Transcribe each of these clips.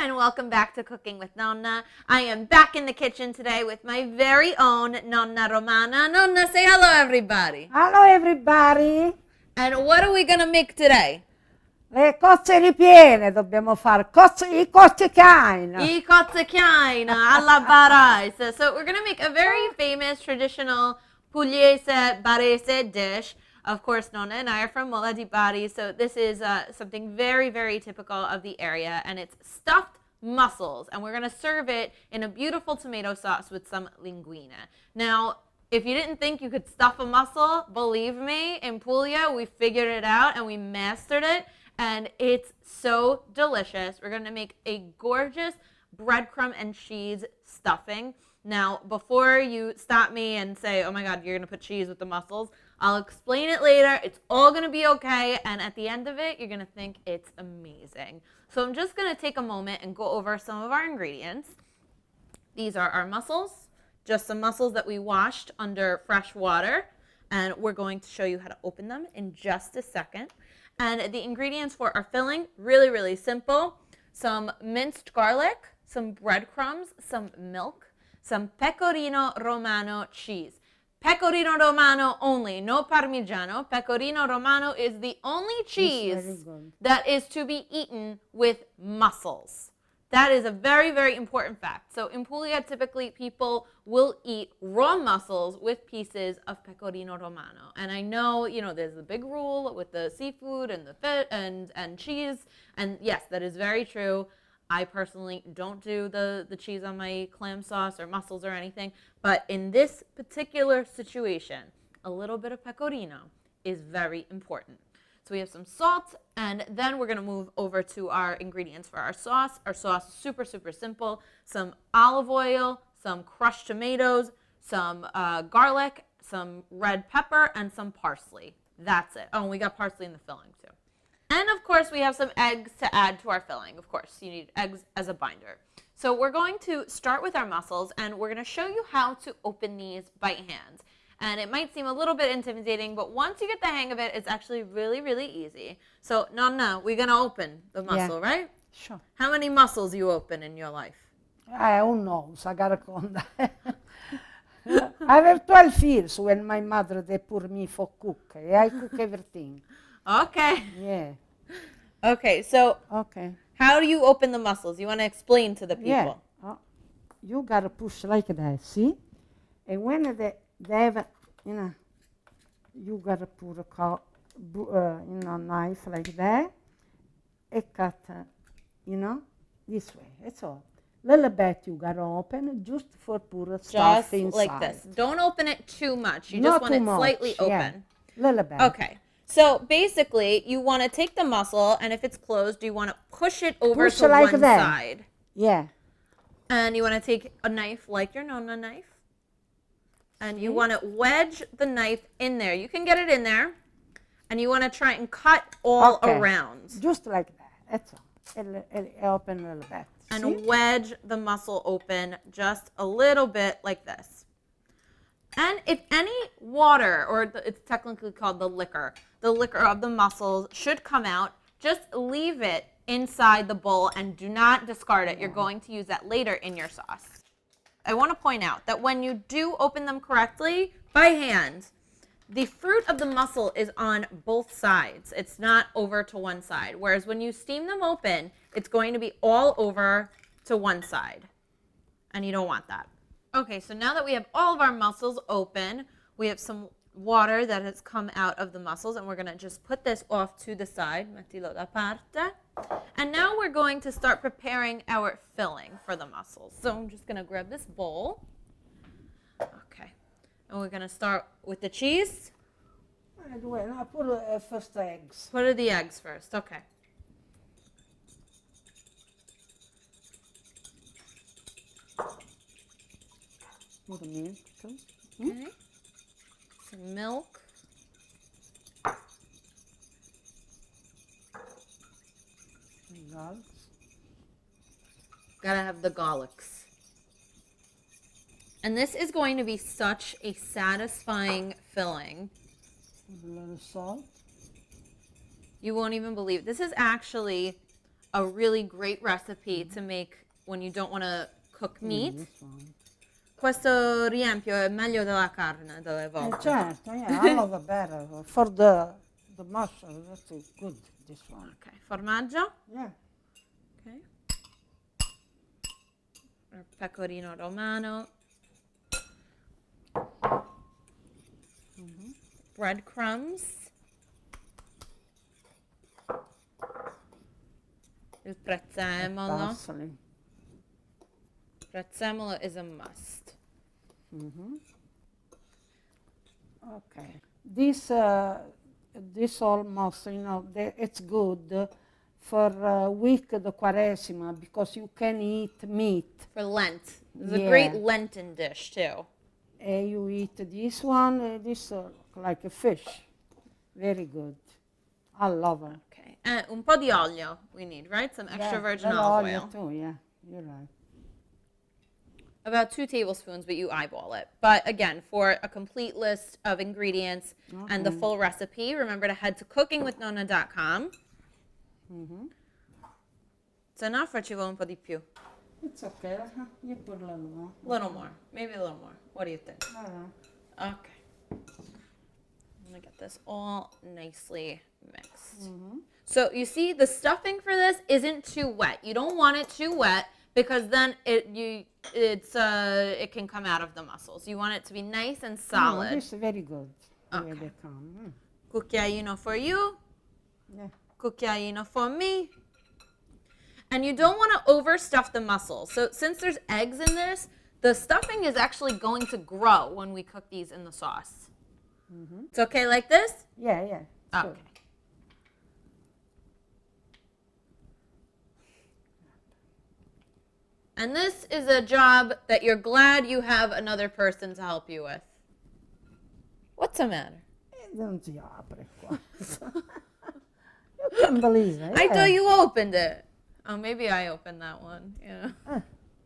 and welcome back to Cooking with Nonna. I am back in the kitchen today with my very own Nonna Romana. Nonna, say hello everybody. Hello everybody. And what are we going to make today? Le cozze ripiene dobbiamo fare, i cozze cane. I cozze ripiene alla Bari. So we're going to make a very famous traditional Pugliese Barese dish. Of course, Nonna and I are from Mola di Bari, so this is something very, very typical of the area, and it's stuffed mussels, and we're going to serve it in a beautiful tomato sauce with some linguine. Now, if you didn't think you could stuff a mussel, believe me, in Puglia, we figured it out, and we mastered it, and it's so delicious. We're going to make a gorgeous breadcrumb and cheese stuffing. Now, before you stop me and say, oh my God, you're going to put cheese with the mussels, I'll explain it later. It's all going to be okay. And at the end of it, you're going to think it's amazing. So I'm just going to take a moment and go over some of our ingredients. These are our mussels, just some mussels that we washed under fresh water. And we're going to show you how to open them in just a second. And the ingredients for our filling, really, really simple. Some minced garlic, some breadcrumbs, some milk, some pecorino romano cheese. Pecorino Romano only, no Parmigiano. Pecorino Romano is the only cheese that is to be eaten with mussels. That is a very, very important fact. So in Puglia, typically people will eat raw mussels with pieces of Pecorino Romano. And I know, there's a big rule with the seafood and the fish and cheese. And yes, that is very true. I personally don't do the cheese on my clam sauce or mussels or anything, but in this particular situation, a little bit of pecorino is very important. So we have some salt, and then we're going to move over to our ingredients for our sauce. Our sauce is super, super simple. Some olive oil, some crushed tomatoes, some garlic, some red pepper, and some parsley. That's it. Oh, and we got parsley in the filling too. And of course, we have some eggs to add to our filling. Of course, you need eggs as a binder. So we're going to start with our mussels, and we're going to show you how to open these by hand. And it might seem a little bit intimidating, but once you get the hang of it, it's actually really, really easy. So, Nonna, we're going to open the mussel, right? Sure. How many mussels you open in your life? Who knows? I gotta count. I have 12 years when my mother, they put me for cook. I cook everything. Okay. Yeah. Okay, so Okay. how do you open the mussels? You want to explain to the people? Yeah. You gotta push like that, see? And when they have, you gotta put a knife like that and cut, this way. That's all. Little bit you gotta open just for put stuff Just inside. like this. Don't open it too much. You Not just want too it much, slightly yeah. open. Little bit. Okay. So basically, you want to take the mussel, and if it's closed, you want to push it over Push to like one that. side. Yeah. And you want to take a knife like your Nonna knife, and you want to wedge the knife in there. You can get it in there, and you want to try and cut all around. Just like that. That's all. It'll open a little bit. And see? wedge the mussel open just a little bit like this. And if any water, or it's technically called the liquor of the mussels should come out, just leave it inside the bowl and do not discard it. You're going to use that later in your sauce. I want to point out that when you do open them correctly by hand, the fruit of the mussel is on both sides. It's not over to one side. Whereas when you steam them open, it's going to be all over to one side. And you don't want that. Okay, so now that we have all of our mussels open, we have some water that has come out of the mussels, and we're going to just put this off to the side. Mettilo da parte. And now we're going to start preparing our filling for the mussels. So I'm just going to grab this bowl. Okay. And we're going to start with the cheese. I put first eggs. What are the eggs first? Okay. Put a milk too. Okay. Some milk. Garlic. Gotta have the garlics. And this is going to be such a satisfying filling. Put a little salt. You won't even believe. This is actually a really great recipe to make when you don't want to cook meat. This one. Questo riempio è meglio della carne delle volte. Certo, yeah, I love it better. For the mussel, that's good, this one. Ok, formaggio. Yeah. Ok. Il pecorino romano. Breadcrumbs. Il prezzemolo. Parsley. Prezzemolo is a must. Okay. This almost, it's good for week the Quaresima because you can eat meat. For Lent. It's a great Lenten dish too. You eat this one, this like a fish. Very good. I love it. Okay. And un po' di olio we need, right? Some extra virgin olive oil. Too, yeah, you're right. About 2 tablespoons, but you eyeball it. But again, for a complete list of ingredients and the full recipe, remember to head to cookingwithnonna.com. It's enough or ci vuole un po' di più? It's okay. You put a little more. A little more. Maybe a little more. What do you think? Okay. I'm going to get this all nicely mixed. So you see, the stuffing for this isn't too wet. You don't want it too wet because then it can come out of the mussels. You want it to be nice and solid. This is very good. Okay. They come. Cucchiaino for you. Yeah. Cucchiaino for me. And you don't want to overstuff the mussels. So since there's eggs in this, the stuffing is actually going to grow when we cook these in the sauce. It's okay like this? Yeah. Okay. Good. And this is a job that you're glad you have another person to help you with. What's the matter? Non si apre qua. You can't believe it. I thought you opened it. Oh, maybe I opened that one. Yeah.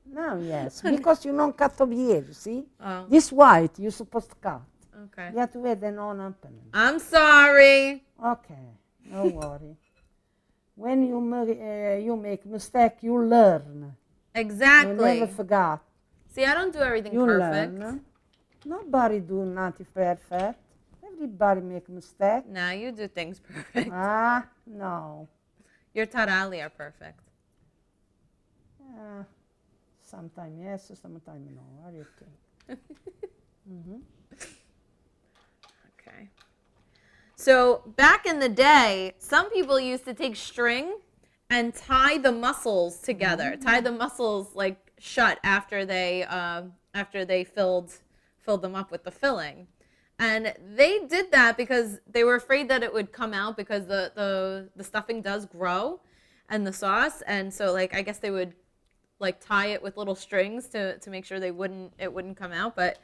No, yes, because you non cut ieri, see? Oh. This white you're supposed to cut. Okay. You have to wear the non opening. I'm sorry. Okay, no worry. When you make mistake, you learn. Exactly. You never forgot. See, I don't do everything You perfect. learn. Nobody do nothing perfect. Everybody make mistake. Now you do things perfect. No. Your taralli are perfect. Sometimes yes, sometimes no. What do you think? Okay. So back in the day, some people used to take string and tie the mussels together. Tie the mussels like shut after they filled them up with the filling. And they did that because they were afraid that it would come out because the stuffing does grow and the sauce. And so like I guess they would like tie it with little strings to make sure it wouldn't come out. But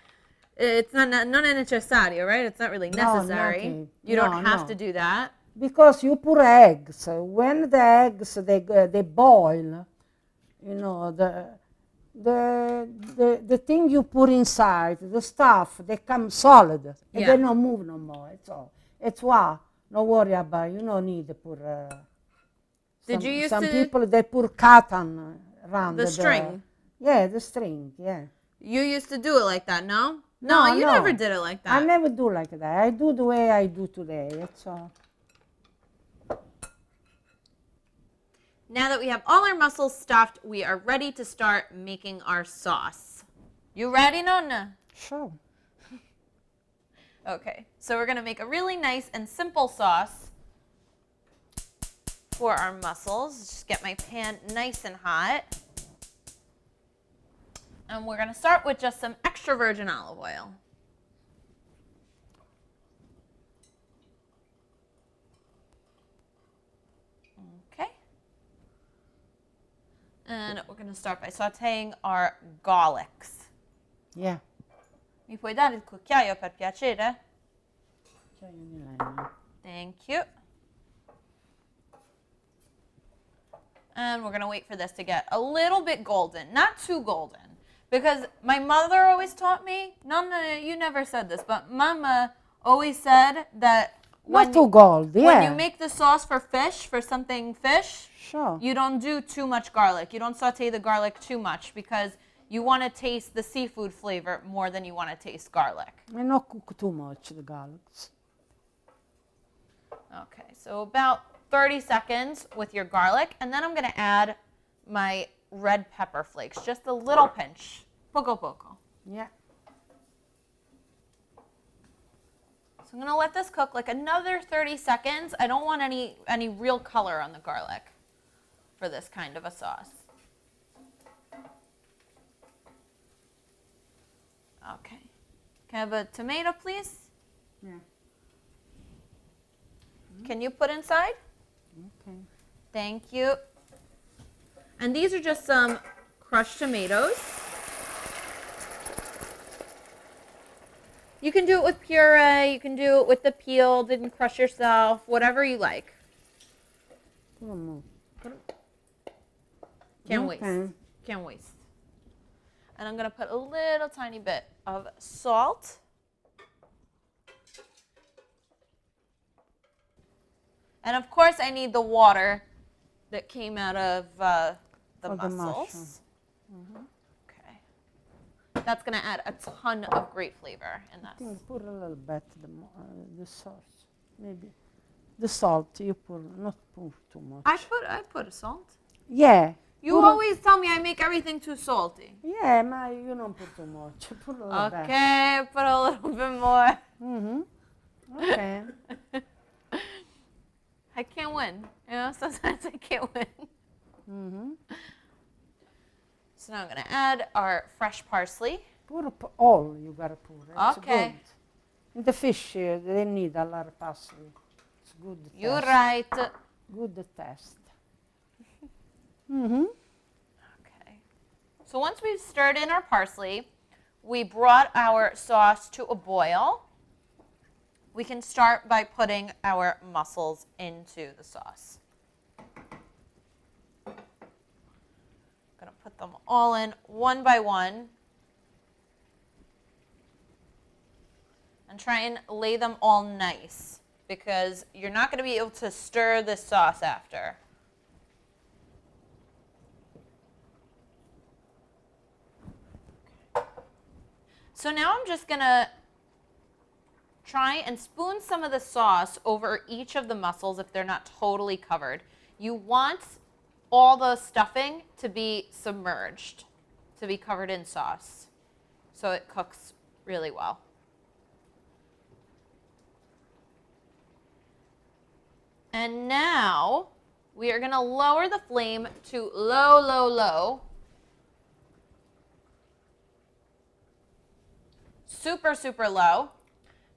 it's non è necessario, right? It's not really necessary. No, you don't have to do that. Because you put eggs. When the eggs they boil, the thing you put inside, the stuff, they come solid. And they don't move no more. It's all. It's why. Don't worry about it. You don't need to put some people they put cotton around the string. The string, yeah. You used to do it like that, no? No, you never did it like that. I never do like that. I do the way I do today. That's all. Now that we have all our mussels stuffed, we are ready to start making our sauce. You ready, Nonna? Sure. Okay, so we're going to make a really nice and simple sauce for our mussels. Just get my pan nice and hot. And we're going to start with just some extra virgin olive oil. Okay. And we're going to start by sauteing our garlics. Yeah. Mi puoi dare il cucchiaio per piacere? Thank you. And we're going to wait for this to get a little bit golden, not too golden. Because my mother always taught me, Nonna, you never said this, but Mama always said that Not too gold, yeah. When you make the sauce for fish, for something fish, Sure. you don't do too much garlic. You don't saute the garlic too much because you want to taste the seafood flavor more than you want to taste garlic. And not cook too much, the garlics. Okay, so about 30 seconds with your garlic, and then I'm going to add my red pepper flakes, just a little pinch, poco poco. Yeah. So I'm going to let this cook like another 30 seconds. I don't want any real color on the garlic for this kind of a sauce. Okay. Can I have a tomato, please? Yeah. Can you put inside? Okay. Thank you. And these are just some crushed tomatoes. You can do it with puree, you can do it with the peeled and crush yourself, whatever you like. Can't waste. Can't waste. And I'm going to put a little tiny bit of salt. And of course I need the water that came out of the mussels. Okay. That's going to add a ton of great flavor in this. I think put a little bit the sauce, maybe. The salt you put, not put too much. I put a salt. Yeah. You always tell me I make everything too salty. Yeah, but you don't put too much. Put a little bit. Okay, put a little bit more. Okay. I can't win. You know, sometimes I can't win. So now I'm going to add our fresh parsley. Put all you got to put. It's Okay. good. In the fish, they need a lot of parsley. It's good taste. You're right. Good taste. Okay. So once we've stirred in our parsley, we brought our sauce to a boil. We can start by putting our mussels into the sauce. I'm going to put them all in one by one and try and lay them all nice because you're not going to be able to stir this sauce after. So now I'm just going to try and spoon some of the sauce over each of the mussels if they're not totally covered. You want all the stuffing to be submerged, to be covered in sauce, so it cooks really well. And now we are going to lower the flame to low, low, low. Super, super low.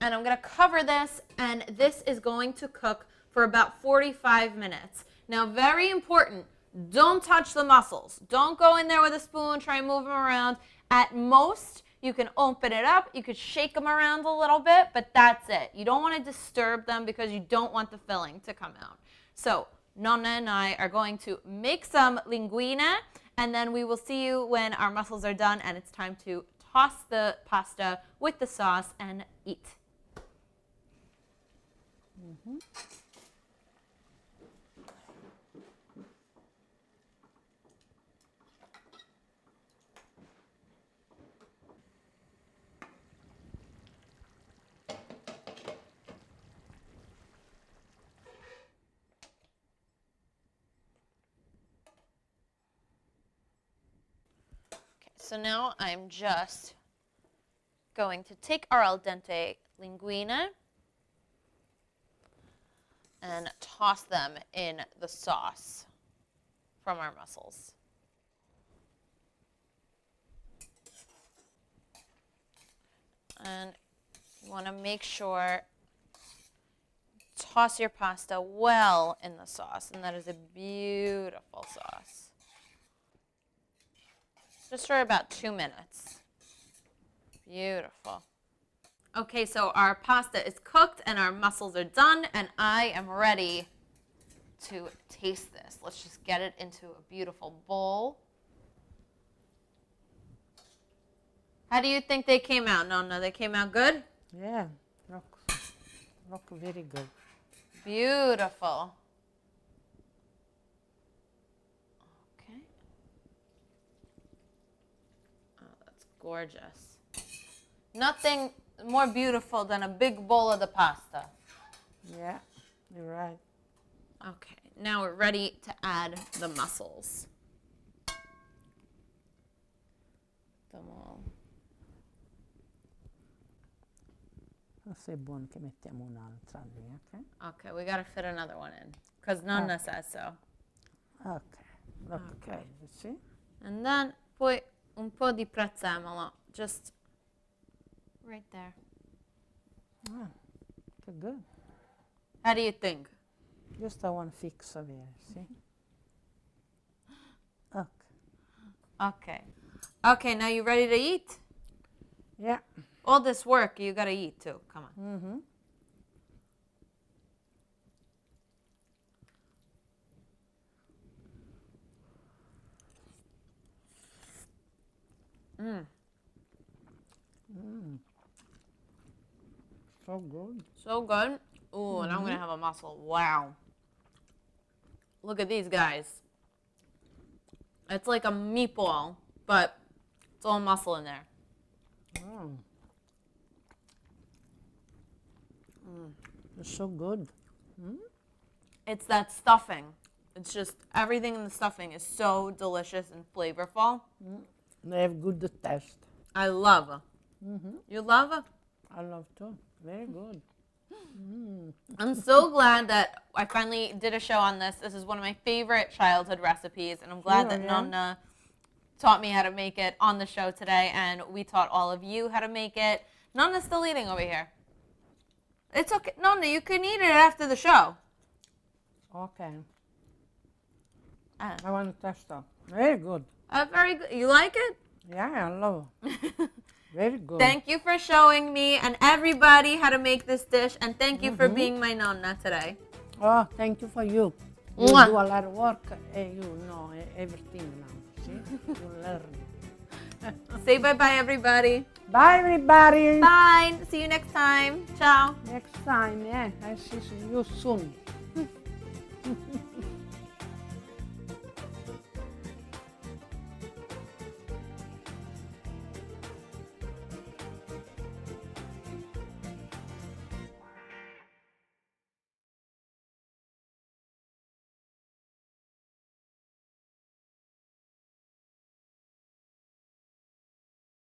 And I'm going to cover this, and this is going to cook for about 45 minutes. Now, very important, don't touch the mussels. Don't go in there with a spoon, try and move them around. At most, you can open it up, you could shake them around a little bit, but that's it. You don't want to disturb them because you don't want the filling to come out. So, Nonna and I are going to make some linguine, and then we will see you when our mussels are done, and it's time to toss the pasta with the sauce and eat. So now I'm just going to take our al dente linguine and toss them in the sauce from our mussels. And you want to make sure toss your pasta well in the sauce, and that is a beautiful sauce. Just for about 2 minutes. Beautiful. Okay, so our pasta is cooked and our mussels are done, and I am ready to taste this. Let's just get it into a beautiful bowl. How do you think they came out, Nonna? They came out good? Yeah, look. Look very good. Beautiful. Okay. Oh, that's gorgeous. Nothing more beautiful than a big bowl of the pasta. Yeah, you're right. Okay, now we're ready to add the mussels. Se è buono che mettiamo un'altra lì, ok? Okay, we gotta fit another one in because Nonna says so. Ok, sì. And then poi un po' di prezzemolo, just right there. Che good. How do you think? Just I want to fix over here, see? Okay. Okay, now you ready to eat? Yeah. All this work, you gotta eat too. Come on. Mm-hmm. So good. So good. Ooh, and I'm gonna have a mussel. Wow. Look at these guys. It's like a meatball, but it's all muscle in there. It's so good. It's that stuffing. It's just everything in the stuffing is so delicious and flavorful. They have good taste. I love. You love? I love too. Very good. I'm so glad that I finally did a show on this. This is one of my favorite childhood recipes, and I'm glad that Nonna taught me how to make it on the show today, and we taught all of you how to make it. Nonna's still eating over here. It's okay. Nonna, you can eat it after the show. Okay. I want to taste it. Very good. Very good. You like it? Yeah, I love it. Very good. Thank you for showing me and everybody how to make this dish, and thank you for being my Nonna today. Oh, thank you for you. You Mwah. do a lot of work and you know everything now. See? You learn. Say bye-bye, everybody. Bye, everybody. Bye. See you next time. Ciao. Next time, yeah. I see you soon.